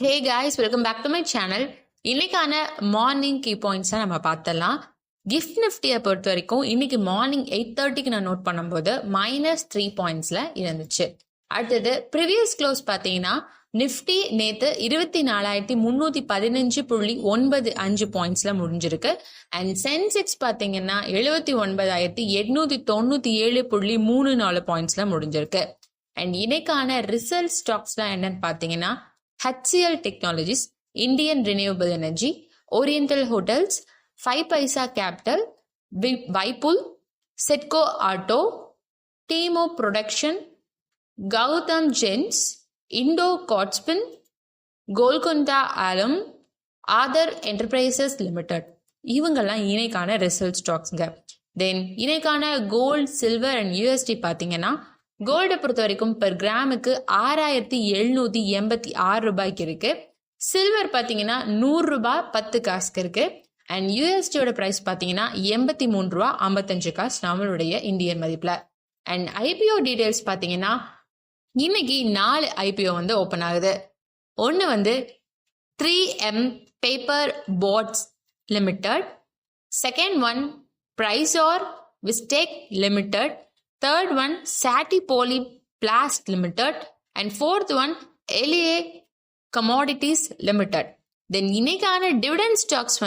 Hey guys, welcome back to my channel. இன்னைக்கான morning key பாயிண்ட்ஸை நம்ம பார்த்தலாம். கிஃப்ட் நிஃப்டியை பொறுத்த வரைக்கும் இன்னைக்கு மார்னிங் 8:30க்கு நான் நோட் பண்ணும்போது -3 பாயிண்ட்ஸ்ல இருந்துச்சு. அடுத்தது ப்ரீவியஸ் க்ளோஸ் பார்த்தீங்கன்னா நிஃப்டி நேத்து 24,315.95 பாயிண்ட்ஸ்ல முடிஞ்சிருக்கு. அண்ட் சென்செக்ஸ் பார்த்தீங்கன்னா 79,897.34 பாயிண்ட்ஸ்ல முடிஞ்சிருக்கு. அண்ட் இன்னைக்கான ரிசல்ட் ஸ்டாக்ஸ்லாம் என்னன்னு பார்த்தீங்கன்னா HCL Technologies, Indian Renewable Energy, Oriental Hotels, 5 Paisa Capital, Whirlpool, Setco Auto, Timo Production, Gautam Gents, Indo Cotspin, Golconda Alum, Other Enterprises Limited. இவங்கெல்லாம் இன்னைக்கான ரிசல்ட் ஸ்டாக்ஸ்ங்க. தென் இன்னைக்கான கோல்ட், சில்வர் அண்ட் USD பார்த்தீங்கன்னா கோல்டை பொறுத்த வரைக்கும் பெர் கிராமுக்கு 6,786 ரூபாய்க்கு இருக்கு. சில்வர் பார்த்தீங்கன்னா 100 ரூபாய் 10 காசுக்கு இருக்கு. அண்ட் யூஎஸ்டியோட பிரைஸ் பார்த்தீங்கன்னா 83 ரூபா 55 காசு நம்மளுடைய இந்தியன் மதிப்பில். அண்ட் ஐபிஓ டீடைல்ஸ் பார்த்தீங்கன்னா இன்னைக்கு 4 ஐபிஓ ஓப்பன் ஆகுது. ஒன்று 3M paper boards limited, second one பிரைஸார் விஸ்டேக் limited, third one Sati Poly Plast Limited, and fourth one LA Commodities Limited. தென் இன்னைக்கான டிவிடெண்ட் ஸ்டாக்ஸ்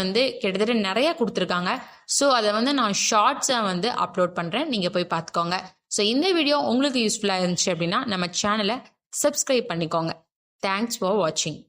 கிட்டத்தட்ட நிறைய கொடுத்துருக்காங்க. ஸோ அதை நான் ஷார்ட்ஸாக அப்லோட் பண்ணுறேன், நீங்கள் போய் பார்த்துக்கோங்க. ஸோ இந்த வீடியோ உங்களுக்கு யூஸ்ஃபுல்லாக இருந்துச்சு அப்படின்னா நம்ம சேனலை சப்ஸ்கிரைப் பண்ணிக்கோங்க. தேங்க்ஸ் ஃபார் வாட்சிங்.